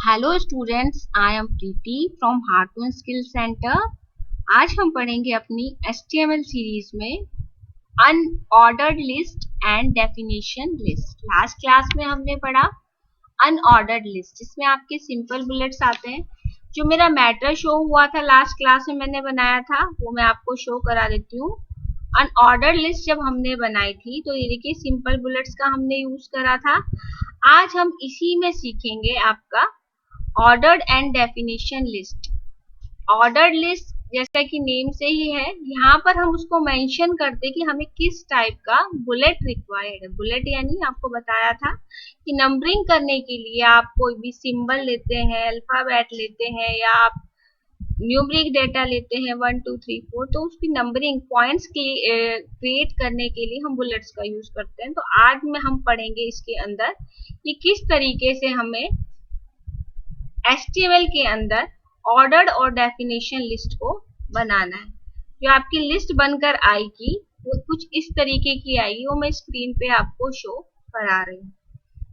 Hello students, I am Preeti from Hartoon skill centre. आज हम पढ़ेंगे अपनी HTML सीरीज में unordered list and definition list. Last class में हमने पढ़ा अनऑर्डर्ड लिस्ट, जिसमें आपके सिंपल बुलेट्स आते हैं। जो मेरा मैटर शो हुआ था लास्ट क्लास में मैंने बनाया था, वो मैं आपको शो करा देती हूँ। अनऑर्डर्ड लिस्ट जब हमने बनाई थी तो ये देखिए सिंपल बुलेट्स का हमने यूज करा था। आज हम इसी में सीखेंगे आपका ordered and definition list. Ordered list जैसा कि नेम से ही है, यहाँ पर हम उसको मेंशन करते कि हमें किस टाइप का बुलेट रिक्वायर्ड है। बुलेट यानी आपको बताया था कि नंबरिंग करने के लिए आप कोई भी सिंबल लेते हैं, अल्फाबेट लेते हैं, या आप न्यूमरिक डेटा लेते हैं 1 2 3 4, तो उसकी नंबरिंग पॉइंट्स क्रिएट करने के लिए हम बुलेट्स का यूज करते हैं। तो आज में हम पढ़ेंगे इसके अंदर कि किस तरीके से हमें HTML के अंदर ऑर्डर्ड और डेफिनेशन लिस्ट को बनाना है। जो आपकी लिस्ट बनकर आएगी वो कुछ इस तरीके की आएगी, वो मैं स्क्रीन पे आपको शो करा रही हूँ।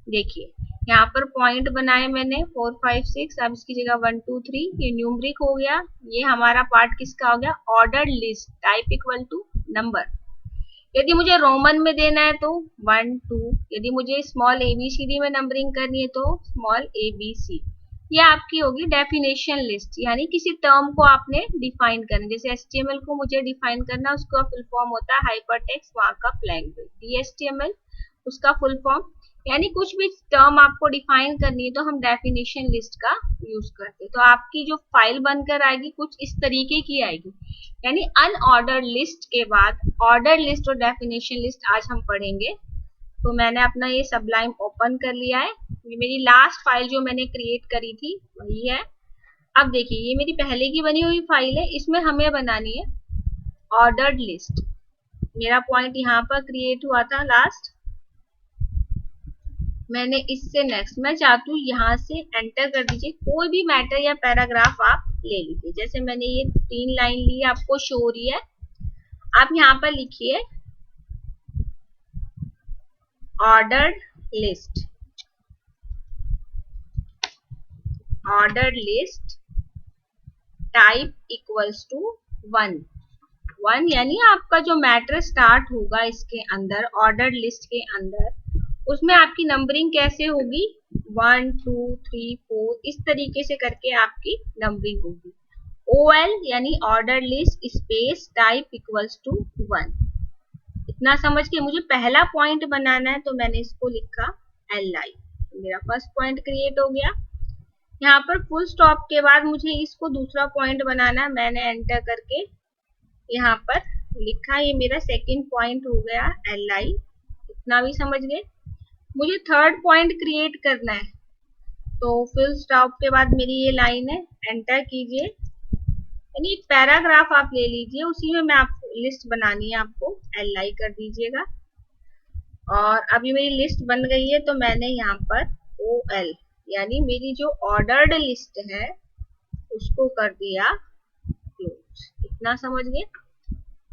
देखिए यहाँ पर पॉइंट बनाए मैंने 4 5 6, अब इसकी जगह 1 2 3, ये न्यूमरिक हो गया। ये हमारा पार्ट किसका हो गया? Ordered list. Type equal to number. यदि मुझे रोमन में देना है तो 1 2, यदि मुझे स्मॉल ABCD में नंबरिंग करनी है तो स्मॉल ABC। ये आपकी होगी डेफिनेशन लिस्ट, यानी किसी टर्म को आपने डिफाइन करना। जैसे HTML को मुझे डिफाइन करना, उसका फुल फॉर्म होता है हाइपरटेक्स्ट मार्कअप लैंग्वेज, HTML उसका फुल फॉर्म। यानी कुछ भी टर्म आपको डिफाइन करनी है तो हम डेफिनेशन लिस्ट का यूज करते हैं। तो आपकी जो फाइल बनकर आएगी कुछ इस तरीके की आएगी। यानी अनऑर्डर्ड लिस्ट के बाद ऑर्डर्ड लिस्ट और डेफिनेशन लिस्ट आज हम पढ़ेंगे। तो मैंने अपना ये सबलाइम ओपन कर लिया है। ये मेरी लास्ट फाइल जो मैंने क्रिएट करी थी वही है। अब देखिए ये मेरी पहले की बनी हुई फाइल है, इसमें हमें बनानी है ऑर्डर्ड लिस्ट। मेरा पॉइंट यहाँ पर क्रिएट हुआ था लास्ट। मैंने इससे नेक्स्ट मैं चाहती हूँ यहाँ से एंटर कर दीजिए। कोई भी मैटर या पैराग्राफ आप ले लीजिए। जैसे मैंने ये 3 लाइन ली, आपको शो हो रही है। आप यहाँ पर लिखिए ordered list. Ordered list type equals to 1 यानी आपका जो मैटर स्टार्ट होगा इसके अंदर ऑर्डर्ड लिस्ट के अंदर, उसमें आपकी नंबरिंग कैसे होगी? 1 2 3 4 इस तरीके से करके आपकी नंबरिंग होगी। OL यानी ordered list space type equals to 1। इतना समझ के मुझे पहला पॉइंट बनाना है तो मैंने इसको लिखा LI। मेरा फर्स्ट पॉइंट क्रिएट हो गया। यहाँ पर फुल स्टॉप के बाद मुझे इसको दूसरा पॉइंट बनाना है। मैंने एंटर करके यहाँ पर लिखा, ये मेरा सेकंड पॉइंट हो गया LI। इतना भी समझ गए। मुझे थर्ड पॉइंट क्रिएट करना है तो फुल स्टॉप के बाद मेरी ये लाइन है, एंटर कीजिए। यानी एक पैराग्राफ आप ले लीजिए, उसी में मैं आपको लिस्ट बनानी है, आपको LI कर दीजिएगा। और अभी मेरी लिस्ट बन गई है तो मैंने यहाँ पर OL यानी मेरी जो ऑर्डर्ड लिस्ट है उसको कर दिया क्लोज। इतना समझ गए।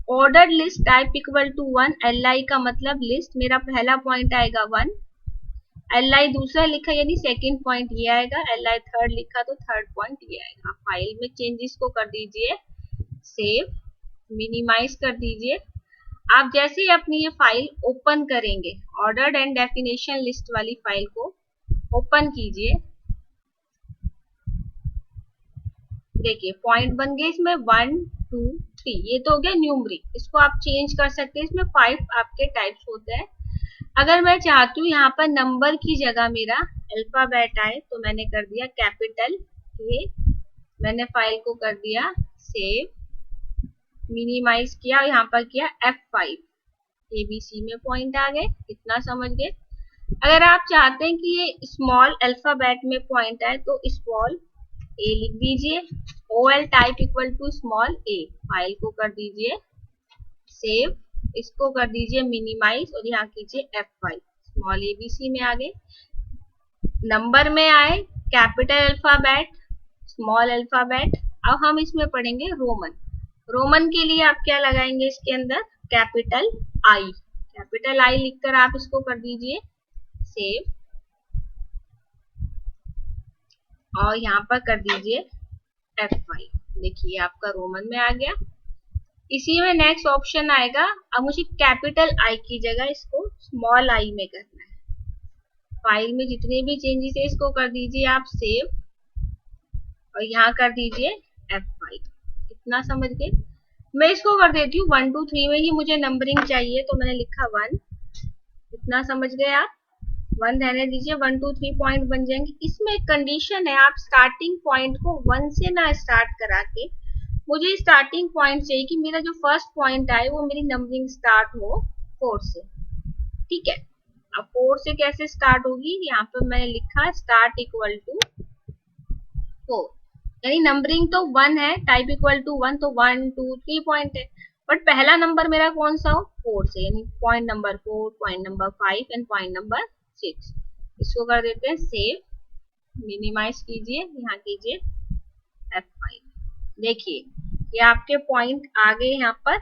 Ordered list type equal to 1, LI का मतलब लिस्ट। मेरा पहला पॉइंट आएगा 1, LI दूसरा लिखा यानी सेकंड पॉइंट ये आएगा, LI थर्ड लिखा तो थर्ड पॉइंट ये आएगा। फाइल में चेंजेस को कर दीजिए सेव, मिनिमाइज कर दीजिए। आप जैसे ही अपनी ये फाइल ओपन करेंगे, ऑर्डर्ड एंड डेफिनेशन लिस्ट वाली फाइल को ओपन कीजिए। देखिए पॉइंट बन गए इसमें 1 2 3। ये तो हो गया न्यूमरिक, इसको आप चेंज कर सकते हैं। इसमें 5 आपके टाइप्स होते हैं। अगर मैं चाहती हूँ यहाँ पर नंबर की जगह मेरा अल्फाबेट आए तो मैंने कर दिया कैपिटल A। मैंने फाइल को कर दिया सेव, मिनिमाइज किया, यहाँ पर किया F5। ABC में पॉइंट आ गए। इतना समझ गए। अगर आप चाहते हैं कि ये स्मॉल अल्फाबेट में पॉइंट आए तो स्मॉल A लिख दीजिए। OL type equal to small A। File को कर दीजिए सेव, इसको कर दीजिए मिनिमाइज और यहाँ कीजिए F5। स्मॉल ABC में आ गए। नंबर में आए कैपिटल अल्फाबेट, स्मॉल अल्फाबेट। अब हम इसमें पढ़ेंगे रोमन। रोमन के लिए आप क्या लगाएंगे इसके अंदर? Capital I। कैपिटल I लिखकर आप इसको कर दीजिए सेव। और यहाँ पर कर दीजिए F5। देखिए आपका रोमन में आ गया। इसी में नेक्स्ट ऑप्शन आएगा, अब मुझे कैपिटल आई की जगह इसको स्मॉल आई में करना है। फाइल में जितने भी चेंजेस है इसको कर दीजिए आप सेव, और यहाँ कर दीजिए F5। इतना समझ गए। मैं इसको कर देती हूँ 1 2 3 में ही मुझे नंबरिंग चाहिए, तो मैंने लिखा 1। इतना समझ गए आप। 1 रहने दीजिए, 1 2 3 पॉइंट बन जाएंगे। इसमें एक कंडीशन है, आप स्टार्टिंग पॉइंट को 1 से ना स्टार्ट करा के, मुझे स्टार्टिंग पॉइंट चाहिए कि मेरा जो फर्स्ट पॉइंट आए वो मेरी नंबरिंग स्टार्ट हो 4 से। ठीक है, अब 4 से कैसे स्टार्ट होगी, यहाँ पर मैंने लिखा स्टार्ट इक्वल टू 4, यानी नंबरिंग तो 1 है, टाइप इक्वल टू 1, तो 1 2 3 पॉइंट है, बट पहला नंबर मेरा कौन सा हो 4 से, यानी point number 4, point number 5 and point number 6। इसको कर देते हैं सेव, मिनिमाइज कीजिए, यहाँ कीजिए F5। देखिए ये आपके पॉइंट आ गए यहाँ पर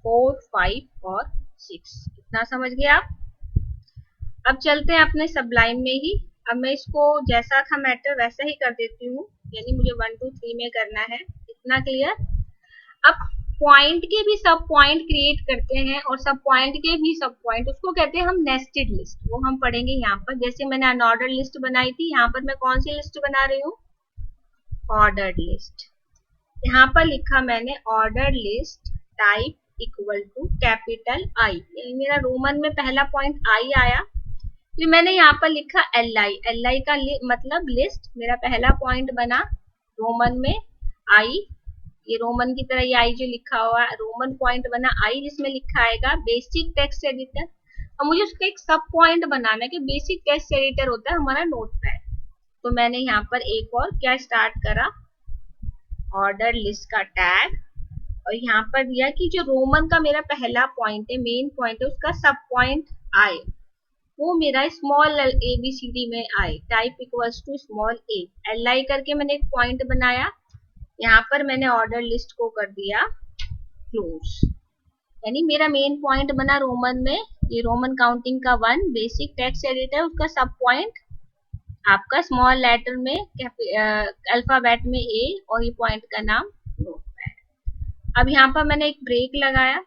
4 5 और 6। इतना समझ गए आप। अब चलते हैं अपने सबलाइन में ही। अब मैं इसको जैसा था मैटर वैसा ही कर देती हूँ, यानी मुझे 1 2 3 में करना है। इतना क्लियर। अब पॉइंट के भी सब पॉइंट क्रिएट करते हैं, और सब पॉइंट के भी सब पॉइंट, उसको कहते हैं हम नेस्टेड लिस्ट। वो हम पढ़ेंगे यहाँ पर। जैसे मैंने अनऑर्डर्ड लिस्ट बनाई थी, यहाँ पर मैं कौन सी लिस्ट बना रही हूँ, ऑर्डर्ड लिस्ट। यहाँ पर लिखा मैंने ordered list type equal to capital I, यानी मेरा रोमन में पहला पॉइंट आई आया। फिर मैंने यहाँ पर लिखा एल आई का मतलब लिस्ट। मेरा पहला पॉइंट बना रोमन में आई, ये रोमन की तरह ये आई जो लिखा हुआ है, रोमन पॉइंट बना आई, जिसमें लिखा आएगा बेसिक टेक्स्ट एडिटर। और मुझे उसका एक सब पॉइंट बनाना है कि बेसिक टेक्स्ट एडिटर होता है हमारा नोटपैड। तो मैंने यहाँ पर एक और क्या स्टार्ट करा, ऑर्डर लिस्ट का टैग, और यहाँ पर दिया कि जो रोमन का मेरा पहला पॉइंट है, मेन पॉइंट है, उसका सब पॉइंट आए, वो मेरा small A B C D में आए, type equals to small A. L I करके मैंने एक पॉइंट बनाया, यहाँ पर मैंने ऑर्डर लिस्ट को कर दिया क्लोज, यानी मेरा मेन पॉइंट बना रोमन में, ये रोमन काउंटिंग का 1, बेसिक टेक्स्ट एडिटर, उसका सब पॉइंट आपका स्मॉल लेटर में अल्फाबेट में ए, और ये पॉइंट का नाम नोटपैड। अब यहाँ पर मैंने एक ब्रेक लगाया।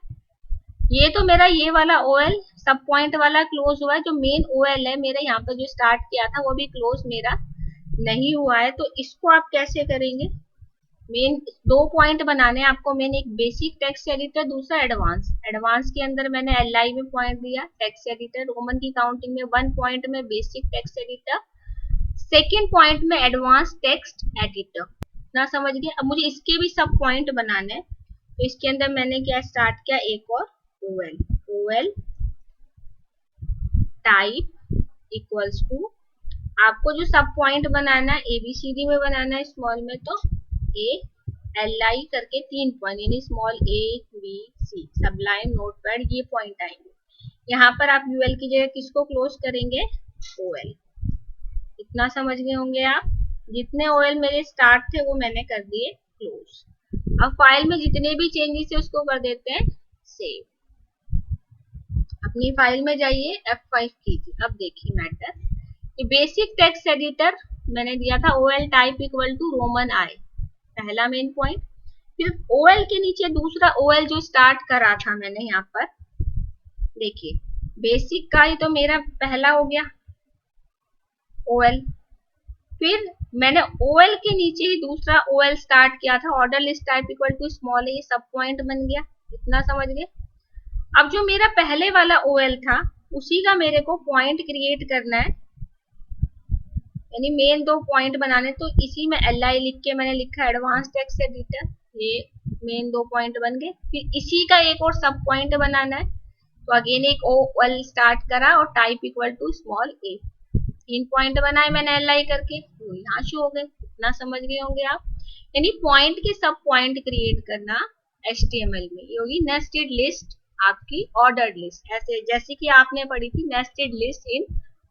ये तो मेरा ये वाला ओएल सब पॉइंट वाला क्लोज हुआ है। जो मेन ओएल है मेरा यहाँ पर जो स्टार्ट किया था वो भी क्लोज मेरा नहीं हुआ है। तो इसको आप कैसे करेंगे, मेन 2 पॉइंट बनाने हैं आपको। मैंने एक बेसिक टेक्स्ट एडिटर, दूसरा एडवांस। एडवांस के अंदर मैंने एल आई में पॉइंट दिया टेक्स्ट एडिटर, रोमन की काउंटिंग में 1 पॉइंट में basic text editor, second point में एडवांस टेक्स्ट एडिटर। ना समझ गए। अब मुझे इसके भी सब पॉइंट बनाने हैं, तो इसके अंदर मैंने क्या स्टार्ट किया, एक और ओएल टाइप इक्वल्स टू, आपको जो सब पॉइंट बनाना है एबीसीडी में बनाना है स्मॉल में, तो ए एल आई करके 3 पॉइंट, यानी small A B C, Sublime notepad, ये पॉइंट आएंगे। यहाँ पर आप यूएल की जगह किसको क्लोज करेंगे, ओएल। इतना समझ गए होंगे आप। जितने ओएल मेरे स्टार्ट थे वो मैंने कर दिए क्लोज। अब फाइल में जितने भी चेंजेस है उसको कर देते हैं सेव। अपनी फाइल में जाइए, F5 कीजिए। अब देखिए मैटर, ये बेसिक टेक्स्ट एडिटर मैंने दिया था OL type equal to Roman I, पहला मेन पॉइंट। फिर ओएल के नीचे दूसरा ओएल जो स्टार्ट करा था मैंने यहाँ पर, देखिए बेसिक का ही तो मेरा पहला हो गया ओएल। फिर मैंने ओएल के नीचे ही दूसरा ओएल स्टार्ट किया था, order list type equal to small है, ये सब पॉइंट बन गया। इतना समझ गए। अब जो मेरा पहले वाला ओएल था उसी का मेरे को पॉइंट क्रिएट करना है, यानी मेन 2 पॉइंट बनाने। तो इसी में एल आई लिख के मैंने लिखा एडवांस टेक्स्ट एडिटर, ये मेन 2 पॉइंट बन गए। फिर इसी का एक और सब पॉइंट बनाना है, तो अगेन एक ओएल स्टार्ट करा और type equal to small A, 3 point बनाए मैंने एल आई करके, तो यहाँ शो हो गए। इतना समझ गए होंगे आप। यानी पॉइंट के सब पॉइंट क्रिएट करना HTML में, ये होगी नेस्टेड लिस्ट आपकी ऑर्डर्ड लिस्ट, ऐसे जैसे कि आपने पढ़ी थी नेस्टेड लिस्ट इन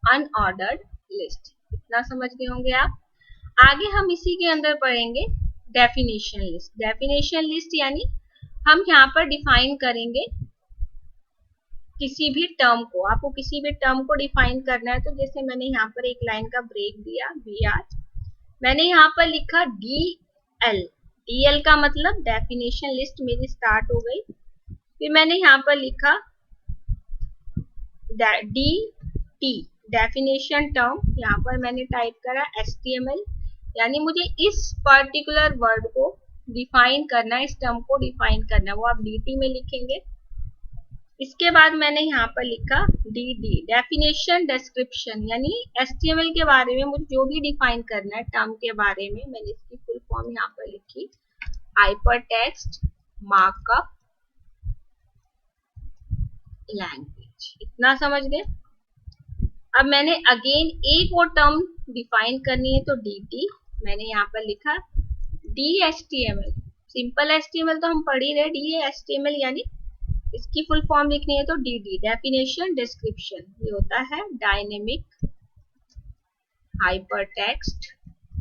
अनऑर्डर्ड लिस्ट। इतना समझ गए होंगे आप। आगे हम इसी के अंदर पढ़ेंगे डेफिनेशन लिस्ट। डेफिनेशन लिस्ट यानी हम यहाँ पर डिफाइन करेंगे किसी भी टर्म को, आपको किसी भी टर्म को डिफाइन करना है, तो जैसे मैंने यहाँ पर एक लाइन का ब्रेक दिया BR, मैंने यहाँ पर लिखा DL, DL का मतलब डेफिनेशन लिस्ट मेरी स्टार्ट हो गई। फिर मैंने यहाँ पर लिखा DT, डेफिनेशन टर्म, यहाँ पर मैंने टाइप करा HTML, यानी मुझे इस पर्टिकुलर वर्ड को डिफाइन करना है, इस टर्म को डिफाइन करना है, वो आप DT में लिखेंगे। इसके बाद मैंने यहाँ पर लिखा DD, डेफिनेशन डिस्क्रिप्शन, यानी HTML के बारे में मुझे जो भी डिफाइन करना है टर्म के बारे में, मैंने इसकी फुल फॉर्म यहाँ पर लिखी, हाइपरटेक्स्ट मार्कअप लैंग्वेज। इतना समझ गए। अब मैंने अगेन एक और टर्म डिफाइन करनी है, तो DT, मैंने यहाँ पर लिखा DHTML, सिंपल HTML तो हम पढ़ ही रहे, DHTML यानी इसकी फुल फॉर्म लिखनी है, तो DD, डेफिनेशन डिस्क्रिप्शन, ये होता है डायनेमिक हाइपरटेक्स्ट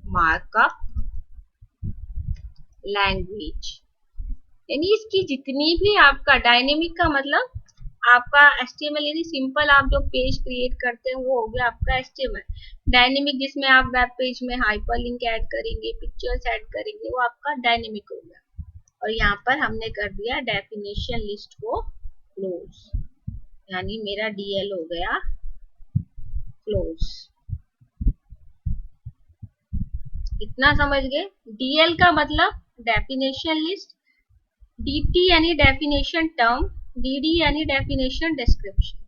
मार्कअप लैंग्वेज। यानी इसकी जितनी भी आपका डायनेमिक का मतलब आपका HTML, यानी सिंपल आप जो पेज क्रिएट करते हैं वो हो गया आपका HTML। डायनेमिक जिसमें आप वेब पेज में हाइपरलिंक ऐड करेंगे, पिक्चर्स ऐड करेंगे, वो आपका डायनेमिक हो गया। और यहाँ पर हमने कर दिया डेफिनेशन लिस्ट को क्लोज, यानी मेरा DL हो गया क्लोज। इतना समझ गए। DL का मतलब डेफिनेशन लिस्ट, DT यानी डेफिनेशन टर्म, DD यानी डेफिनेशन डिस्क्रिप्शन।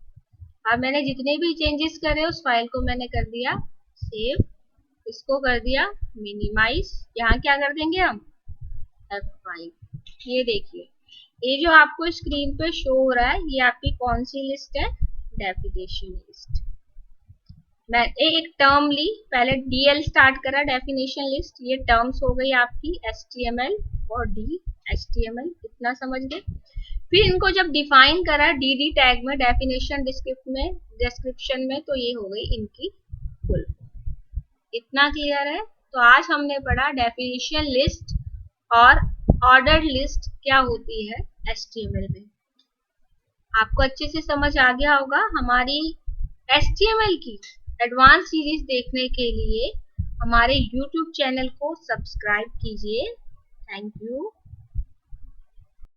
अब मैंने जितने भी चेंजेस करे उस फाइल को मैंने कर दिया सेव, इसको कर दिया मिनिमाइज, यहाँ क्या कर देंगे हम F5। ये देखिए, ये जो आपको स्क्रीन पे शो हो रहा है, ये आपकी कौन सी लिस्ट है, डेफिनेशन लिस्ट। मैं एक टर्म ली, पहले DL स्टार्ट करा, डेफिनेशन लिस्ट, ये टर्म्स हो गई आपकी HTML और DHTML। इतना समझ गए। फिर इनको जब डिफाइन करा DD टैग में, डेफिनेशन डिस्क्रिप्शन में, तो ये हो गई इनकी फुल। इतना क्लियर है। तो आज हमने पढ़ा डेफिनेशन लिस्ट और ऑर्डर्ड लिस्ट क्या होती है HTML में। आपको अच्छे से समझ आ गया होगा। हमारी HTML की एडवांस सीरीज देखने के लिए हमारे YouTube चैनल को सब्सक्राइब कीजिए। Thank you.